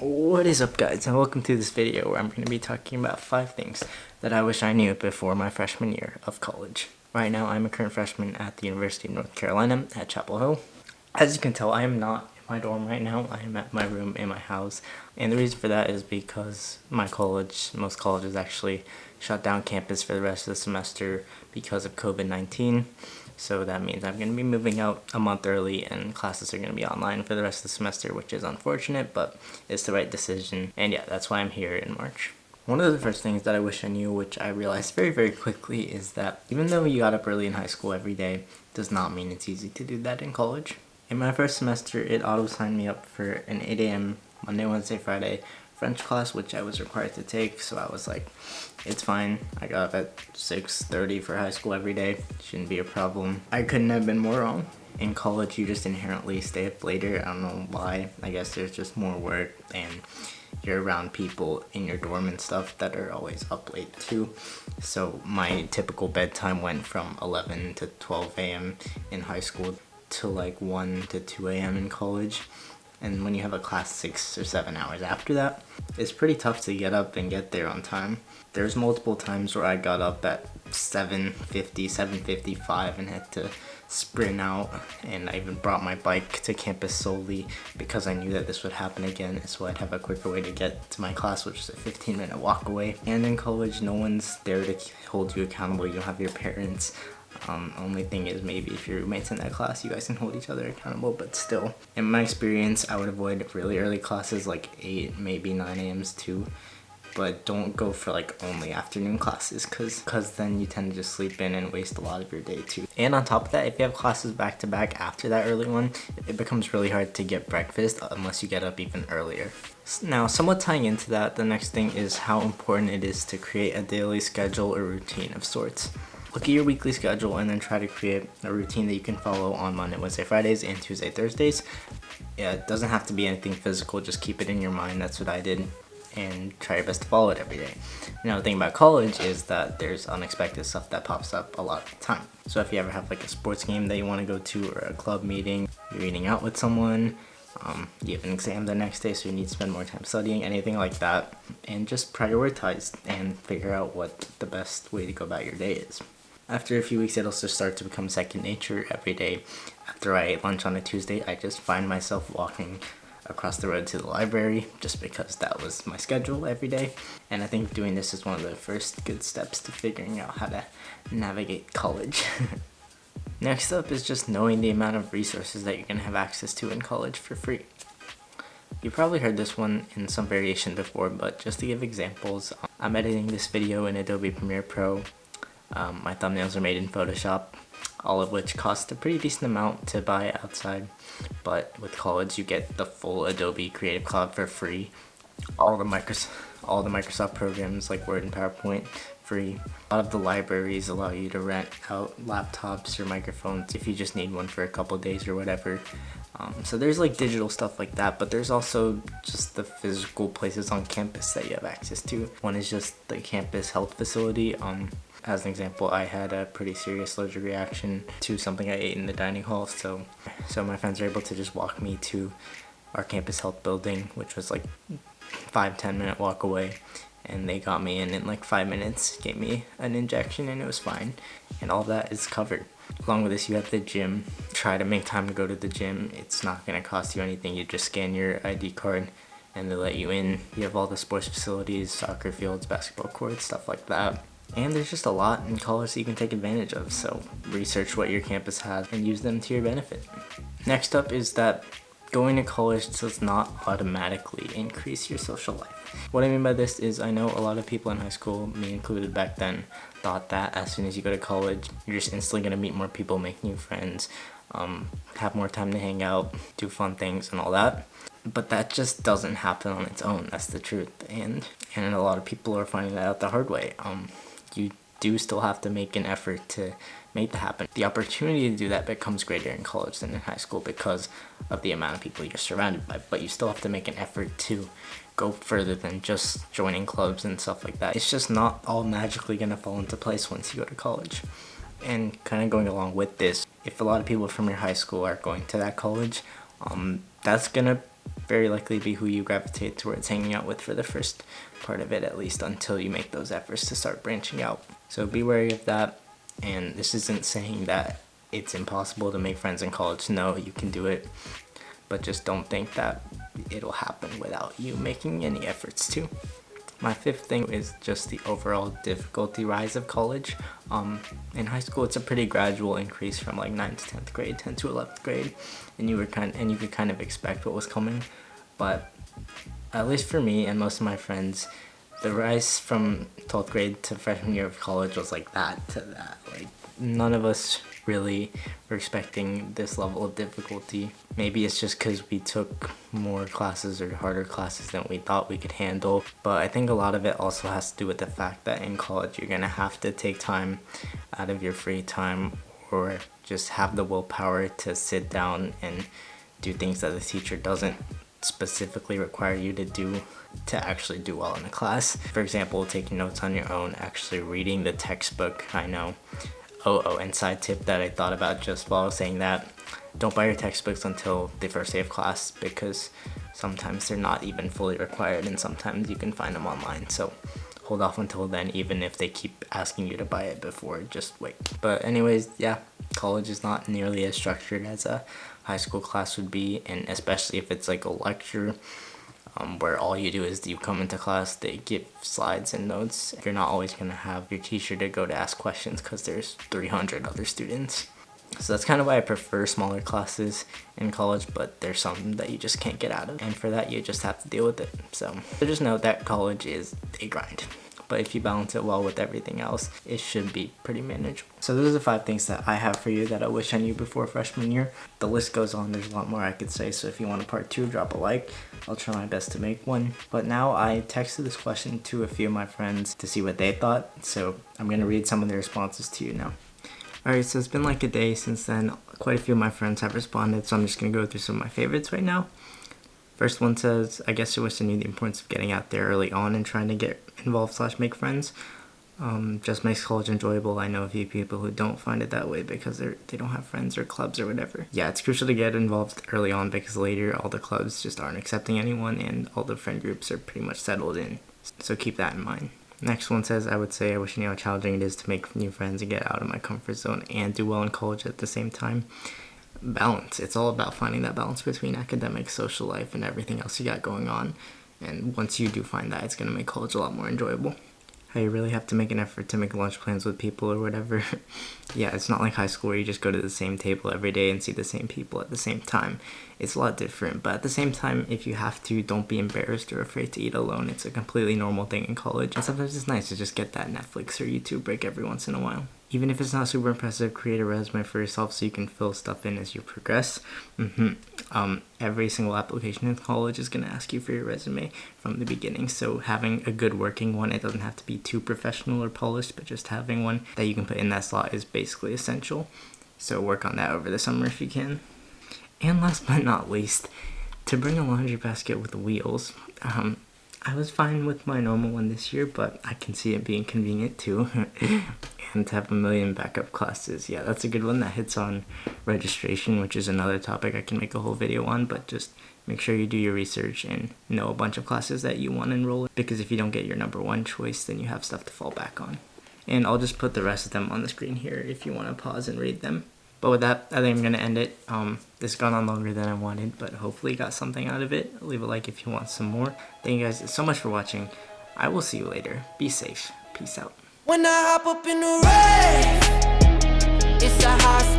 What is up, guys, and welcome to this video where I'm going to be talking about 5 things that I wish I knew before my freshman year of college. Right now, I'm a current freshman at the University of North Carolina at Chapel Hill. As you can tell, I am not in my dorm right now. I am at my room in my house, and the reason for that is because most colleges actually shut down campus for the rest of the semester because of COVID-19. So that means I'm going to be moving out a month early and classes are going to be online for the rest of the semester, which is unfortunate, but it's the right decision. And yeah, that's why I'm here in March. One of the first things that I wish I knew, which I realized very, very quickly, is that even though you got up early in high school every day, does not mean it's easy to do that in college. In my first semester, it auto-signed me up for an 8 a.m. Monday, Wednesday, Friday French class, which I was required to take, so I was like, it's fine. I got up at 6:30 for high school every day. Shouldn't be a problem. I couldn't have been more wrong. In college, you just inherently stay up later. I don't know why. I guess there's just more work and you're around people in your dorm and stuff that are always up late too. So my typical bedtime went from 11 to 12 a.m. in high school to like 1 to 2 a.m. in college. And when you have a class 6 or 7 hours after that, it's pretty tough to get up and get there on time. There's multiple times where I got up at 7:50, 7:55 and had to sprint out, and I even brought my bike to campus solely because I knew that this would happen again, so I'd have a quicker way to get to my class, which is a 15-minute walk away. And in college, no one's there to hold you accountable. You don't have your parents. Only thing is maybe if your roommates in that class, you guys can hold each other accountable, but still. In my experience, I would avoid really early classes like 8, maybe 9 a.m.s too, but don't go for like only afternoon classes cause then you tend to just sleep in and waste a lot of your day too. And on top of that, if you have classes back to back after that early one, it becomes really hard to get breakfast unless you get up even earlier. Now, somewhat tying into that, the next thing is how important it is to create a daily schedule or routine of sorts. Look at your weekly schedule and then try to create a routine that you can follow on Monday, Wednesday, Fridays, and Tuesday, Thursdays. Yeah, it doesn't have to be anything physical, just keep it in your mind. That's what I did, and try your best to follow it every day. Now, the thing about college is that there's unexpected stuff that pops up a lot of the time. So if you ever have like a sports game that you want to go to, or a club meeting, you're eating out with someone, you have an exam the next day, so you need to spend more time studying, anything like that, and just prioritize and figure out what the best way to go about your day is. After a few weeks, it'll just start to become second nature. Every day after I ate lunch on a Tuesday, I just find myself walking across the road to the library just because that was my schedule every day. And I think doing this is one of the first good steps to figuring out how to navigate college. Next up is just knowing the amount of resources that you're going to have access to in college for free. You probably heard this one in some variation before, but just to give examples, I'm editing this video in Adobe Premiere Pro. My thumbnails are made in Photoshop, all of which cost a pretty decent amount to buy outside, but with college you get the full Adobe Creative Cloud for free. All the Microsoft programs like Word and PowerPoint free. A lot of the libraries allow you to rent out laptops or microphones if you just need one for a couple days or whatever. So there's like digital stuff like that, but there's also just the physical places on campus that you have access to. One is just the campus health facility. As an example, I had a pretty serious allergic reaction to something I ate in the dining hall, so my friends were able to just walk me to our campus health building, which was like 5-10 minute walk away, and they got me in like 5 minutes, gave me an injection, and it was fine, and all that is covered. Along with this, you have the gym. Try to make time to go to the gym. It's not going to cost you anything. You just scan your ID card and they let you in. You have all the sports facilities, soccer fields, basketball courts, stuff like that. And there's just a lot in college that you can take advantage of, so research what your campus has and use them to your benefit. Next up is that going to college does not automatically increase your social life. What I mean by this is I know a lot of people in high school, me included back then, thought that as soon as you go to college, you're just instantly going to meet more people, make new friends, have more time to hang out, do fun things and all that. But that just doesn't happen on its own, that's the truth. And a lot of people are finding that out the hard way. You do still have to make an effort to make that happen. The opportunity to do that becomes greater in college than in high school because of the amount of people you're surrounded by, but you still have to make an effort to go further than just joining clubs and stuff like that. It's just not all magically gonna fall into place once you go to college. And kind of going along with this, if a lot of people from your high school are going to that college, that's gonna very likely be who you gravitate towards hanging out with for the first part of it, at least until you make those efforts to start branching out. So be wary of that. And this isn't saying that it's impossible to make friends in college. No, you can do it, but just don't think that it'll happen without you making any efforts to. My fifth thing is just the overall difficulty rise of college. In high school, it's a pretty gradual increase from like 9th to 10th grade, 10th to 11th grade, and you could kind of expect what was coming. But at least for me and most of my friends, the rise from 12th grade to freshman year of college was like that to that. Like, none of us really were expecting this level of difficulty. Maybe it's just because we took more classes or harder classes than we thought we could handle. But I think a lot of it also has to do with the fact that in college you're gonna have to take time out of your free time, or just have the willpower to sit down and do things that the teacher doesn't specifically require you to do to actually do well in a class. For example, taking notes on your own, actually reading the textbook. I know. And side tip that I thought about just while I was saying that, don't buy your textbooks until the first day of class, because sometimes they're not even fully required and sometimes you can find them online. So hold off until then, even if they keep asking you to buy it before, just wait. But anyways, yeah, college is not nearly as structured as a high school class would be, and especially if it's like a lecture where all you do is you come into class, they give slides and notes. You're not always going to have your teacher to go to ask questions because there's 300 other students. So that's kind of why I prefer smaller classes in college, but there's some that you just can't get out of, and for that you just have to deal with it. So just know that college is a grind, but if you balance it well with everything else, it should be pretty manageable. So those are the 5 things that I have for you that I wish I knew before freshman year. The list goes on, there's a lot more I could say, so if you want a part 2, drop a like. I'll try my best to make one. But now I texted this question to a few of my friends to see what they thought, so I'm going to read some of their responses to you now. Alright, so it's been like a day since then. Quite a few of my friends have responded, so I'm just going to go through some of my favorites right now. First one says, I guess I wish I knew the importance of getting out there early on and trying to get involved / make friends. Just makes college enjoyable. I know a few people who don't find it that way because they don't have friends or clubs or whatever. Yeah, it's crucial to get involved early on because later all the clubs just aren't accepting anyone and all the friend groups are pretty much settled in. So keep that in mind. Next one says, I would say I wish I knew how challenging it is to make new friends and get out of my comfort zone and do well in college at the same time. Balance. It's all about finding that balance between academic, social life, and everything else you got going on. And once you do find that, it's going to make college a lot more enjoyable. How you really have to make an effort to make lunch plans with people or whatever. Yeah, it's not like high school where you just go to the same table every day and see the same people at the same time. It's a lot different, but at the same time, if you have to, don't be embarrassed or afraid to eat alone. It's a completely normal thing in college. And sometimes it's nice to just get that Netflix or YouTube break every once in a while. Even if it's not super impressive, create a resume for yourself so you can fill stuff in as you progress. Every single application in college is going to ask you for your resume from the beginning. So having a good working one, it doesn't have to be too professional or polished, but just having one that you can put in that slot is basically essential. So work on that over the summer if you can. And last but not least, to bring a laundry basket with wheels. I was fine with my normal one this year, but I can see it being convenient too. And to have a million backup classes, yeah, that's a good one. That hits on registration, which is another topic I can make a whole video on, but just make sure you do your research and know a bunch of classes that you want to enroll in, because if you don't get your number 1 choice, then you have stuff to fall back on. And I'll just put the rest of them on the screen here if you want to pause and read them. But with that, I think I'm going to end it. This gone on longer than I wanted, but hopefully you got something out of it. Leave a like if you want some more. Thank you guys so much for watching. I will see you later. Be safe. Peace out. When I hop up in the rave, it's a high